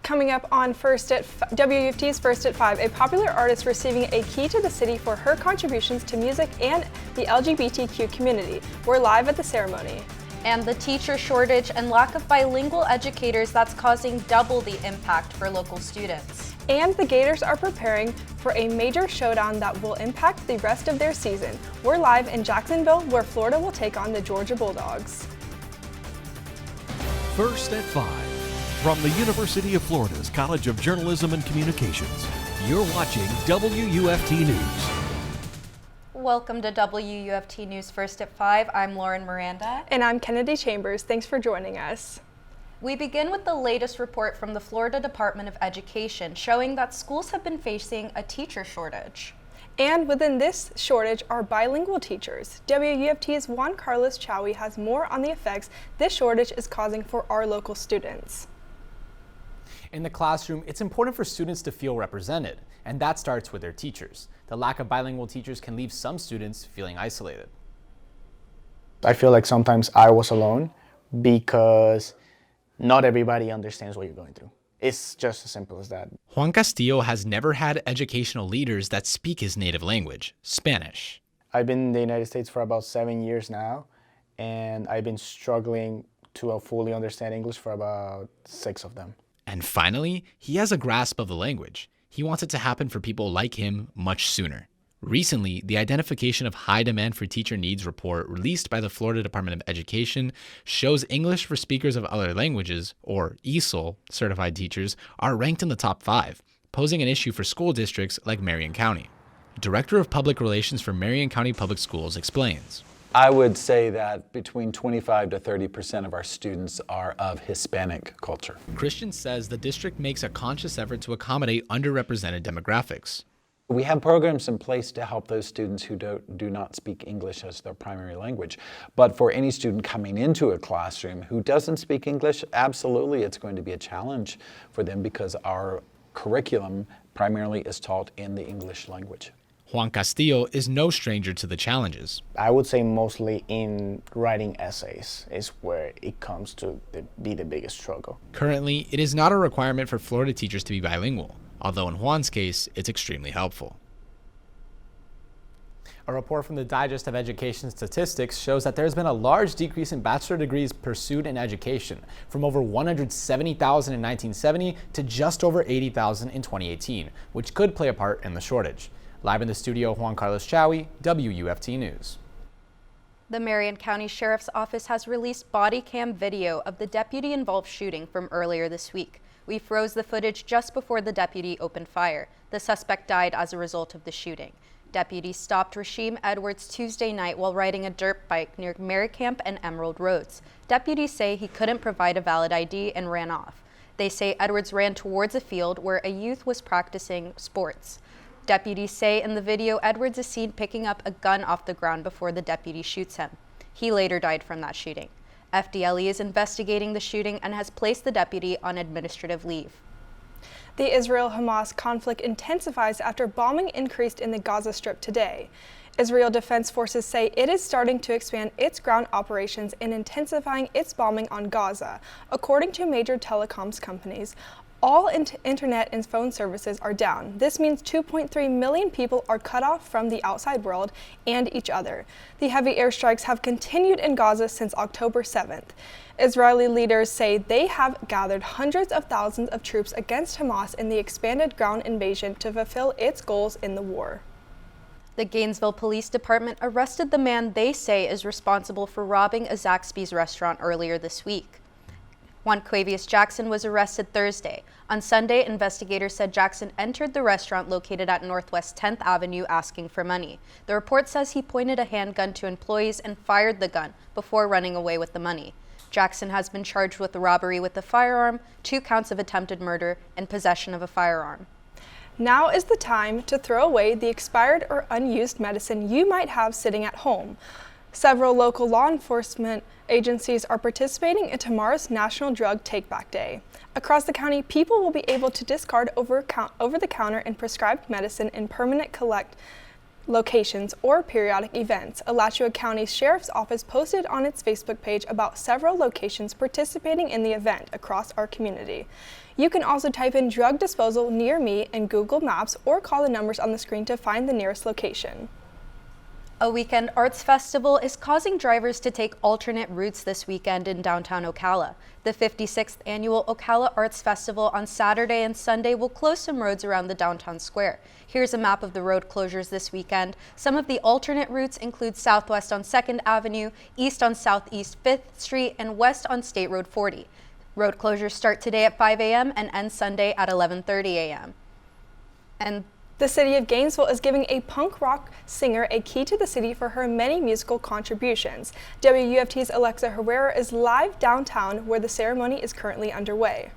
Coming up on WUFT's First at 5, a popular artist receiving a key to the city for her contributions to music and the LGBTQ community. We're live at the ceremony. And the teacher shortage and lack of bilingual educators that's causing double the impact for local students. And the Gators are preparing for a major showdown that will impact the rest of their season. We're live in Jacksonville, where Florida will take on the Georgia Bulldogs. First at 5. From the University of Florida's College of Journalism and Communications, you're watching WUFT News. Welcome to WUFT News First at 5. I'm Loren, Miranda. And I'm Kennedy Chambers. Thanks for joining us. We begin with the latest report from the Florida Department of Education showing that schools have been facing a teacher shortage. And within this shortage are bilingual teachers. WUFT's Juan Chaoui has more on the effects this shortage is causing for our local students. In the classroom, it's important for students to feel represented, and that starts with their teachers. The lack of bilingual teachers can leave some students feeling isolated. I feel like sometimes I was alone because not everybody understands what you're going through. It's just as simple as that. Juan Castillo has never had educational leaders that speak his native language, Spanish. I've been in the United States for about 7 years now, and I've been struggling to fully understand English for about 6 of them. And finally, he has a grasp of the language. He wants it to happen for people like him much sooner. Recently, the Identification of High Demand for Teacher Needs report released by the Florida Department of Education shows English for speakers of other languages, or ESOL, certified teachers, are ranked in the top 5, posing an issue for school districts like Marion County. Director of Public Relations for Marion County Public Schools explains. I would say that between 25 to 30% of our students are of Hispanic culture. Christian says the district makes a conscious effort to accommodate underrepresented demographics. We have programs in place to help those students who do not speak English as their primary language. But for any student coming into a classroom who doesn't speak English, absolutely it's going to be a challenge for them because our curriculum primarily is taught in the English language. Juan Castillo is no stranger to the challenges. I would say mostly in writing essays is where it comes to be the biggest struggle. Currently, it is not a requirement for Florida teachers to be bilingual, although in Juan's case, it's extremely helpful. A report from the Digest of Education Statistics shows that there's been a large decrease in bachelor degrees pursued in education, from over 170,000 in 1970 to just over 80,000 in 2018, which could play a part in the shortage. Live in the studio, Juan Chaoui, WUFT News. The Marion County Sheriff's Office has released body cam video of the deputy-involved shooting from earlier this week. We froze the footage just before the deputy opened fire. The suspect died as a result of the shooting. Deputies stopped Rasheem Edwards Tuesday night while riding a dirt bike near Marycamp and Emerald Roads. Deputies say he couldn't provide a valid ID and ran off. They say Edwards ran towards a field where a youth was practicing sports. Deputies say in the video, Edwards is seen picking up a gun off the ground before the deputy shoots him. He later died from that shooting. FDLE is investigating the shooting and has placed the deputy on administrative leave. The Israel-Hamas conflict intensifies after bombing increased in the Gaza Strip today. Israel Defense Forces say it is starting to expand its ground operations and intensifying its bombing on Gaza. According to major telecoms companies, all internet and phone services are down. This means 2.3 million people are cut off from the outside world and each other. The heavy airstrikes have continued in Gaza since October 7th. Israeli leaders say they have gathered hundreds of thousands of troops against Hamas in the expanded ground invasion to fulfill its goals in the war. The Gainesville Police Department arrested the man they say is responsible for robbing a Zaxby's restaurant earlier this week. Juan Jackson was arrested Thursday. On Sunday, investigators said Jackson entered the restaurant located at Northwest 10th Avenue asking for money. The report says he pointed a handgun to employees and fired the gun before running away with the money. Jackson has been charged with the robbery with a firearm, 2 counts of attempted murder, and possession of a firearm. Now is the time to throw away the expired or unused medicine you might have sitting at home. Several local law enforcement agencies are participating in tomorrow's National Drug Take-Back Day. Across the county, people will be able to discard over-the-counter and prescribed medicine in permanent collect locations or periodic events. Alachua County Sheriff's Office posted on its Facebook page about several locations participating in the event across our community. You can also type in drug disposal near me in Google Maps or call the numbers on the screen to find the nearest location. A weekend arts festival is causing drivers to take alternate routes this weekend in downtown Ocala. The 56th annual Ocala Arts Festival on Saturday and Sunday will close some roads around the downtown square. Here's a map of the road closures this weekend. Some of the alternate routes include southwest on 2nd Avenue, east on Southeast 5th Street, and west on State Road 40. Road closures start today at 5 a.m. and end Sunday at 11:30 a.m. And the city of Gainesville is giving a punk rock singer a key to the city for her many musical contributions. WUFT's Alexa Herrera is live downtown where the ceremony is currently underway.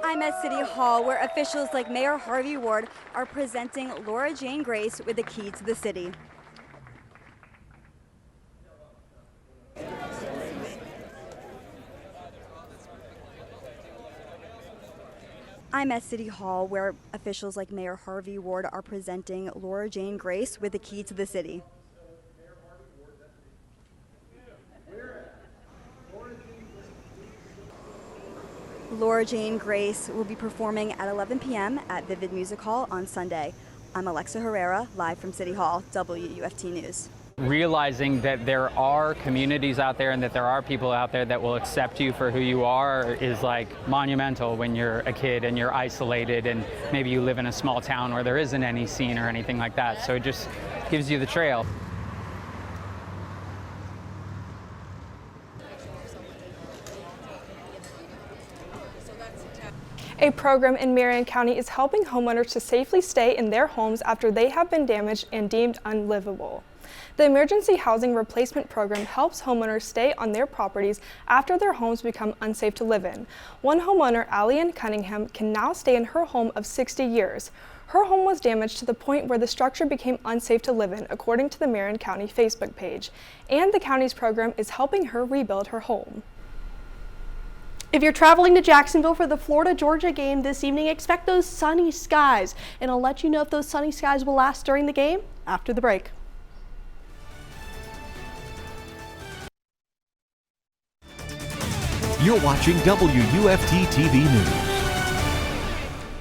I'm at City Hall where officials like Mayor Harvey Ward are presenting Laura Jane Grace with the key to the city. I'm at City Hall where officials like Mayor Harvey Ward are presenting Laura Jane Grace with the key to the city. Laura Jane Grace will be performing at 11 p.m. at Vivid Music Hall on Sunday. I'm Alexa Herrera, live from City Hall, WUFT News. Realizing that there are communities out there and that there are people out there that will accept you for who you are is like monumental when you're a kid and you're isolated and maybe you live in a small town where there isn't any scene or anything like that. So it just gives you the trail. A program in Marion County is helping homeowners to safely stay in their homes after they have been damaged and deemed unlivable. The Emergency Housing Replacement Program helps homeowners stay on their properties after their homes become unsafe to live in. One homeowner, Allian Cunningham, can now stay in her home of 60 years. Her home was damaged to the point where the structure became unsafe to live in, according to the Marion County Facebook page. And the county's program is helping her rebuild her home. If you're traveling to Jacksonville for the Florida-Georgia game this evening, expect those sunny skies. And I'll let you know if those sunny skies will last during the game after the break. You're watching WUFT-TV News.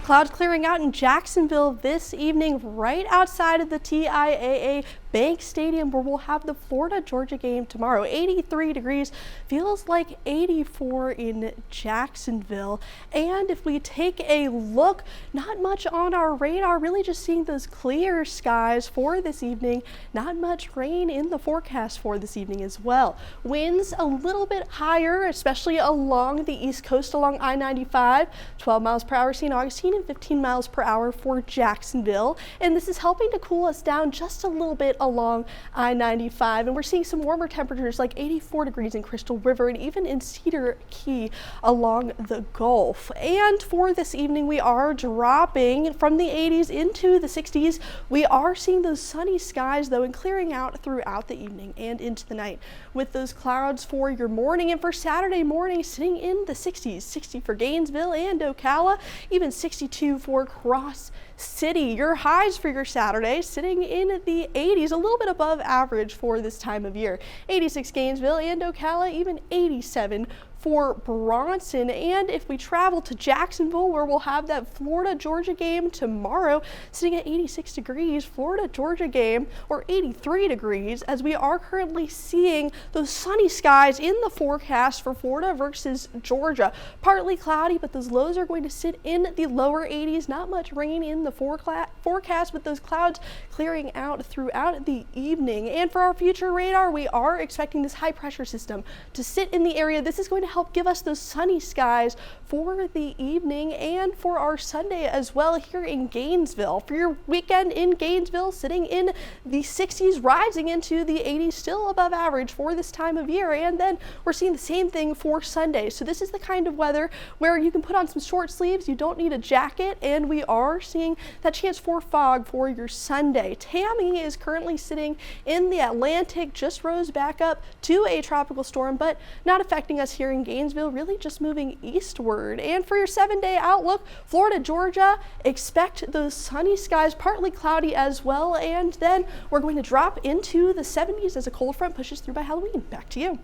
Clouds clearing out in Jacksonville this evening right outside of the TIAA Bank Stadium where we'll have the Florida-Georgia game tomorrow. 83 degrees, feels like 84 in Jacksonville. And if we take a look, not much on our radar, really just seeing those clear skies for this evening. Not much rain in the forecast for this evening as well. Winds a little bit higher, especially along the east coast along I-95. 12 miles per hour St. Augustine and 15 miles per hour for Jacksonville. And this is helping to cool us down just a little bit along I-95. And we're seeing some warmer temperatures like 84 degrees in Crystal River and even in Cedar Key along the Gulf. And for this evening, we are dropping from the 80s into the 60s. We are seeing those sunny skies though and clearing out throughout the evening and into the night with those clouds for your morning and for Saturday morning sitting in the 60s. 60 for Gainesville and Ocala, even 62 for Cross City. Your highs for your Saturday sitting in the 80s, a little bit above average for this time of year. 86 Gainesville and Ocala, even 87 for Bronson. And if we travel to Jacksonville where we'll have that Florida-Georgia game tomorrow, sitting at 86 degrees, Florida-Georgia game, or 83 degrees, as we are currently seeing those sunny skies in the forecast for Florida versus Georgia. Partly cloudy, but those lows are going to sit in the lower 80s. Not much rain in the forecast, with those clouds clearing out throughout the evening. And for our future radar, we are expecting this high pressure system to sit in the area. This is going to help give us those sunny skies for the evening and for our Sunday as well here in Gainesville. For your weekend in Gainesville, sitting in the 60s, rising into the 80s, still above average for this time of year. And then we're seeing the same thing for Sunday. So this is the kind of weather where you can put on some short sleeves, you don't need a jacket, and we are seeing that chance for fog for your Sunday. Tammy is currently sitting in the Atlantic, just rose back up to a tropical storm, but not affecting us here in Gainesville, really just moving eastward. And for your 7-day outlook, Florida, Georgia, expect those sunny skies, partly cloudy as well, and then we're going to drop into the 70s as a cold front pushes through by Halloween. Back to you.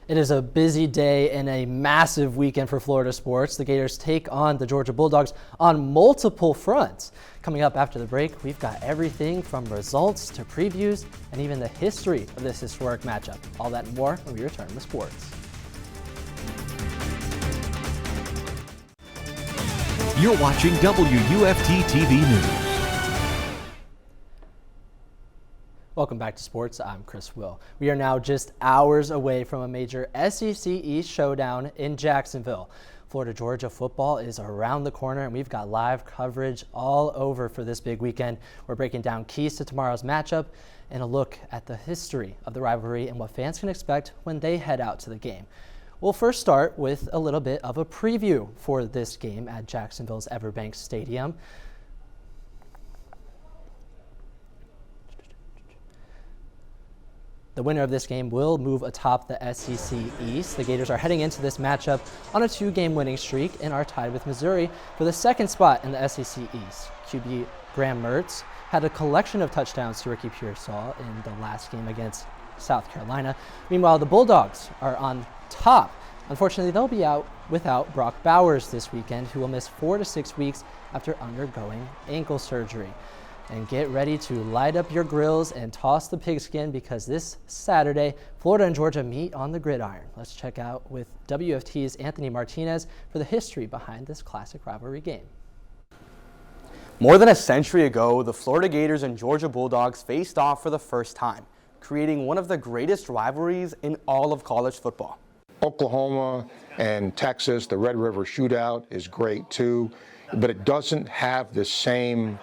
It is a busy day and a massive weekend for Florida sports. The Gators take on the Georgia Bulldogs on multiple fronts. Coming up after the break, we've got everything from results to previews and even the history of this historic matchup. All that and more when we return to sports. You're watching WUFT-TV News. Welcome back to sports. I'm Chris Will. We are now just hours away from a major SEC East showdown in Jacksonville. Florida-Georgia football is around the corner, and we've got live coverage all over for this big weekend. We're breaking down keys to tomorrow's matchup and a look at the history of the rivalry and what fans can expect when they head out to the game. We'll first start with a little bit of a preview for this game at Jacksonville's Everbank Stadium. The winner of this game will move atop the SEC East. The Gators are heading into this matchup on a 2-game winning streak and are tied with Missouri for the second spot in the SEC East. QB Graham Mertz had a collection of touchdowns to Ricky Pearsall in the last game against South Carolina. Meanwhile, the Bulldogs are on top. Unfortunately, they'll be out without Brock Bowers this weekend, who will miss 4 to 6 weeks after undergoing ankle surgery. And get ready to light up your grills and toss the pigskin, because this Saturday, Florida and Georgia meet on the gridiron. Let's check out with WFT's Anthony Martinez for the history behind this classic rivalry game. More than a century ago, the Florida Gators and Georgia Bulldogs faced off for the first time, creating one of the greatest rivalries in all of college football. Oklahoma and Texas, the Red River Shootout is great too, but it doesn't have the same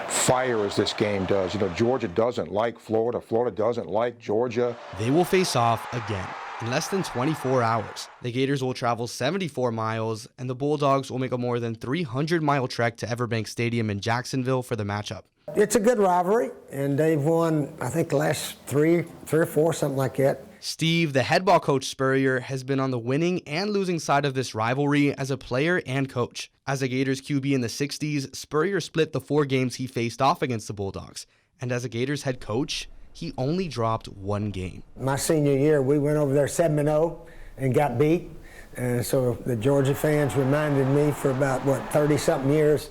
fire as this game does. You know, Georgia doesn't like Florida. Florida doesn't like Georgia. They will face off again in less than 24 hours. The Gators will travel 74 miles, and the Bulldogs will make a more than 300-mile trek to Everbank Stadium in Jacksonville for the matchup. It's a good rivalry, and they've won, I think, the last three or four, something like that. Steve, the head ball coach Spurrier, has been on the winning and losing side of this rivalry as a player and coach. As a Gators QB in the 60s, Spurrier split the 4 games he faced off against the Bulldogs. And as a Gators head coach, he only dropped 1 game. My senior year, we went over there 7-0 and got beat. And so the Georgia fans reminded me for about, 30-something years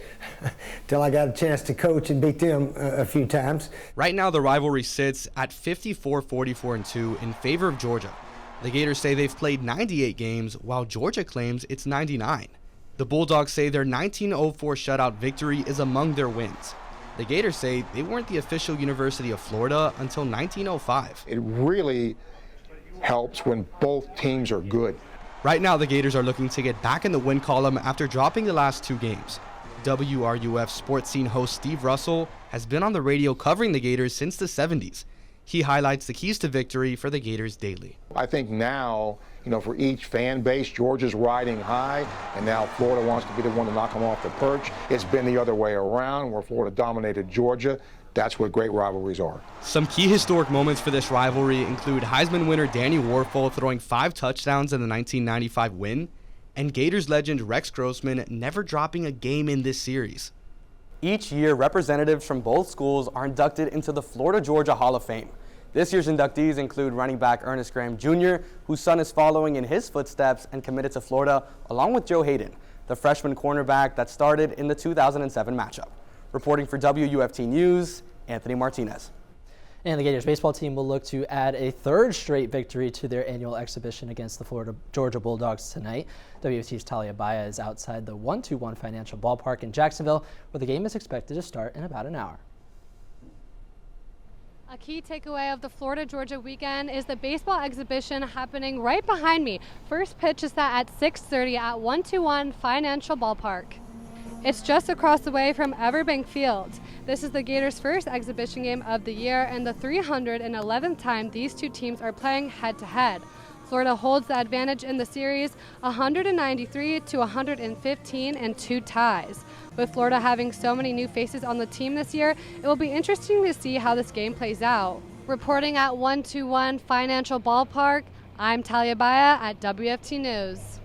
till I got a chance to coach and beat them a few times. Right now, the rivalry sits at 54-44-2 in favor of Georgia. The Gators say they've played 98 games, while Georgia claims it's 99. The Bulldogs say their 1904 shutout victory is among their wins. The Gators say they weren't the official University of Florida until 1905. It really helps when both teams are good. Right now, the Gators are looking to get back in the win column after dropping the last 2 games. WRUF sports scene host Steve Russell has been on the radio covering the Gators since the 70s. He highlights the keys to victory for the Gators daily. I think now, for each fan base, Georgia's riding high, and now Florida wants to be the one to knock them off the perch. It's been the other way around, where Florida dominated Georgia. That's what great rivalries are. Some key historic moments for this rivalry include Heisman winner Danny Warfel throwing 5 touchdowns in the 1995 win, and Gators legend Rex Grossman never dropping a game in this series. Each year, representatives from both schools are inducted into the Florida-Georgia Hall of Fame. This year's inductees include running back Ernest Graham Jr., whose son is following in his footsteps and committed to Florida, along with Joe Hayden, the freshman cornerback that started in the 2007 matchup. Reporting for WUFT News, Anthony Martinez. And the Gators baseball team will look to add a 3rd straight victory to their annual exhibition against the Florida-Georgia Bulldogs tonight. WFT's Talia Baia is outside the 121 Financial Ballpark in Jacksonville, where the game is expected to start in about an hour. A key takeaway of the Florida-Georgia weekend is the baseball exhibition happening right behind me. First pitch is set at 6:30 at 121 Financial Ballpark. It's just across the way from Everbank Field. This is the Gators' first exhibition game of the year and the 311th time these two teams are playing head-to-head. Florida holds the advantage in the series, 193 to 115 and 2 ties. With Florida having so many new faces on the team this year, it will be interesting to see how this game plays out. Reporting at 121 Financial Ballpark, I'm Talia Baia at WFT News.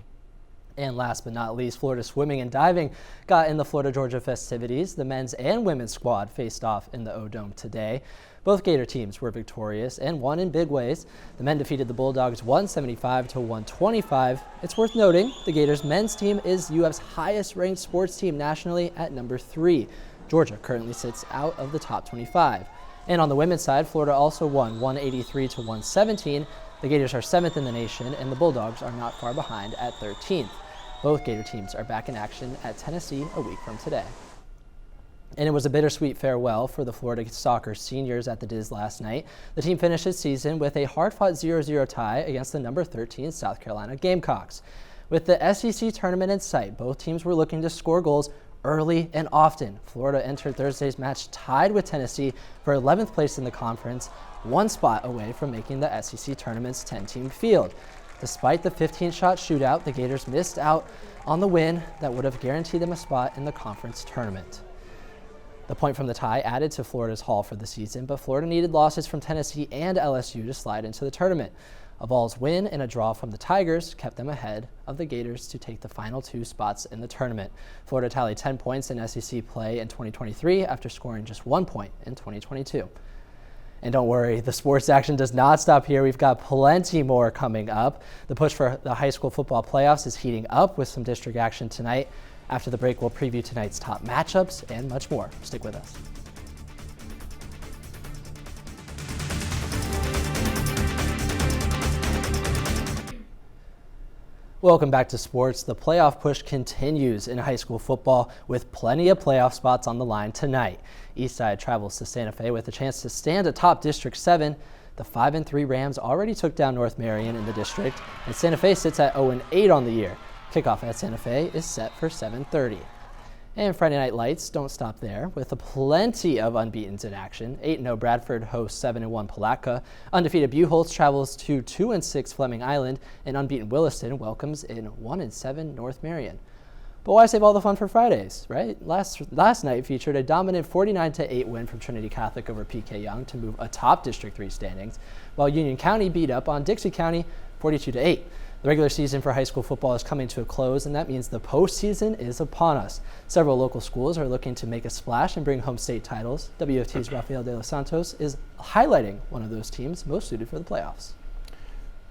And last but not least, Florida swimming and diving got in the Florida-Georgia festivities. The men's and women's squad faced off in the O-Dome today. Both Gator teams were victorious and won in big ways. The men defeated the Bulldogs 175 to 125. It's worth noting the Gators men's team is UF's highest ranked sports team nationally at number 3. Georgia currently sits out of the top 25. And on the women's side, Florida also won 183 to 117. The Gators are 7th in the nation, and the Bulldogs are not far behind at 13th. Both Gator teams are back in action at Tennessee a week from today. And it was a bittersweet farewell for the Florida soccer seniors at the Diz last night. The team finished its season with a hard-fought 0-0 tie against the number 13 South Carolina Gamecocks. With the SEC tournament in sight, both teams were looking to score goals early and often. Florida entered Thursday's match tied with Tennessee for 11th place in the conference, one spot away from making the SEC tournament's 10-team field. Despite the 15-shot shootout, the Gators missed out on the win that would have guaranteed them a spot in the conference tournament. The point from the tie added to Florida's haul for the season, but Florida needed losses from Tennessee and LSU to slide into the tournament. A Vols win and a draw from the Tigers kept them ahead of the Gators to take the final 2 spots in the tournament. Florida tallied 10 points in SEC play in 2023 after scoring just 1 point in 2022. And don't worry, the sports action does not stop here. We've got plenty more coming up. The push for the high school football playoffs is heating up with some district action tonight. After the break, we'll preview tonight's top matchups and much more. Stick with us. Welcome back to sports. The playoff push continues in high school football with plenty of playoff spots on the line tonight. Eastside travels to Santa Fe with a chance to stand atop District 7. The 5-3 Rams already took down North Marion in the district, and Santa Fe sits at 0-8 on the year. Kickoff at Santa Fe is set for 7:30. And Friday Night Lights don't stop there, with plenty of unbeatens in action. 8-0 Bradford hosts 7-1 Palatka. Undefeated Buchholz travels to 2-6 Fleming Island, and unbeaten Williston welcomes in 1-7 North Marion. But why save all the fun for Fridays, right? Last night featured a dominant 49-8 win from Trinity Catholic over PK Young to move atop District 3 standings, while Union County beat up on Dixie County 42-8. The regular season for high school football is coming to a close, and that means the postseason is upon us. Several local schools are looking to make a splash and bring home state titles. WFT's Rafael de los Santos is highlighting one of those teams most suited for the playoffs.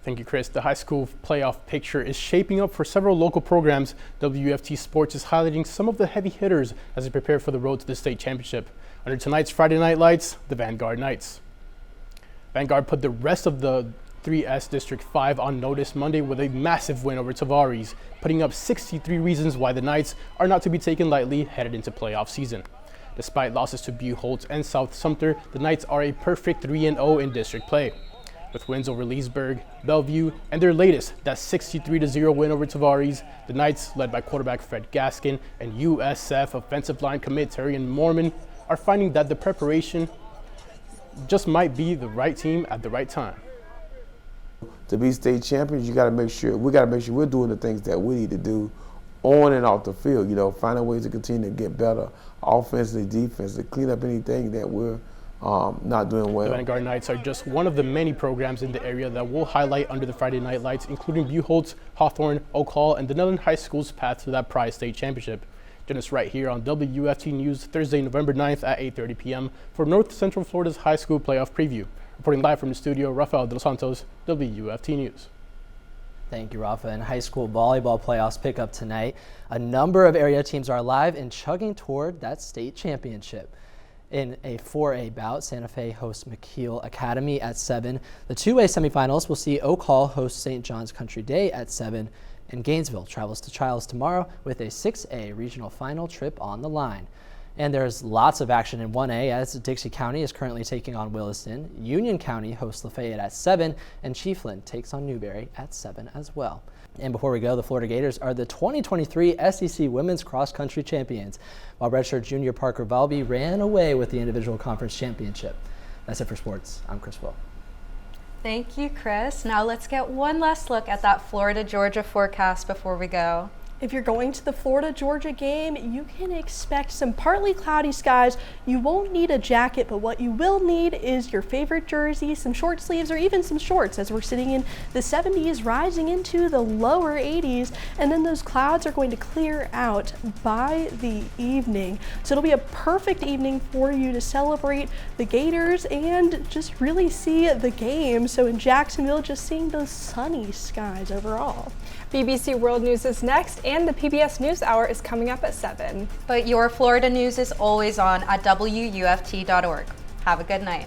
Thank you, Chris. The high school playoff picture is shaping up for several local programs. WFT Sports is highlighting some of the heavy hitters as they prepare for the road to the state championship. Under tonight's Friday Night Lights, the Vanguard Knights. Vanguard put the rest of the 3S District 5 on notice Monday with a massive win over Tavares, putting up 63 reasons why the Knights are not to be taken lightly headed into playoff season. Despite losses to Buchholz and South Sumter, the Knights are a perfect 3-0 in district play. With wins over Leesburg, Bellevue, and their latest, that 63-0 win over Tavares, the Knights, led by quarterback Fred Gaskin and USF offensive line commit Terian Mormon, are finding that the preparation just might be the right team at the right time. To be state champions, we got to make sure we're doing the things that we need to do on and off the field. You know, finding ways to continue to get better, offensively, defensively, clean up anything that we're not doing well. The Vanguard Knights are just one of the many programs in the area that we'll highlight under the Friday Night Lights, including Buchholz, Hawthorne, Oak Hall, and Denellen High School's path to that prize state championship. Join us right here on WFT News Thursday, November 9th at 8:30 p.m. for North Central Florida's high school playoff preview. Reporting live from the studio, Rafael de los Santos, WFT News. Thank you, Rafa. And high school volleyball playoffs pick up tonight. A number of area teams are alive and chugging toward that state championship. In a 4A bout, Santa Fe hosts McKeel Academy at 7. The 2A semifinals will see Oak Hall host St. John's Country Day at 7. And Gainesville travels to Childs tomorrow with a 6A regional final trip on the line. And there's lots of action in 1A as Dixie County is currently taking on Williston. Union County hosts Lafayette at 7, and Chiefland takes on Newberry at 7 as well. And before we go, the Florida Gators are the 2023 SEC Women's Cross Country Champions, while redshirt junior Parker Valby ran away with the individual conference championship. That's it for sports. I'm Chris Will. Thank you, Chris. Now let's get one last look at that Florida-Georgia forecast before we go. If you're going to the Florida-Georgia game, you can expect some partly cloudy skies. You won't need a jacket, but what you will need is your favorite jersey, some short sleeves, or even some shorts, as we're sitting in the 70s, rising into the lower 80s, and then those clouds are going to clear out by the evening. So it'll be a perfect evening for you to celebrate the Gators and just really see the game. So in Jacksonville, just seeing those sunny skies overall. BBC World News is next, and the PBS NewsHour is coming up at 7. But your Florida news is always on at WUFT.org. Have a good night.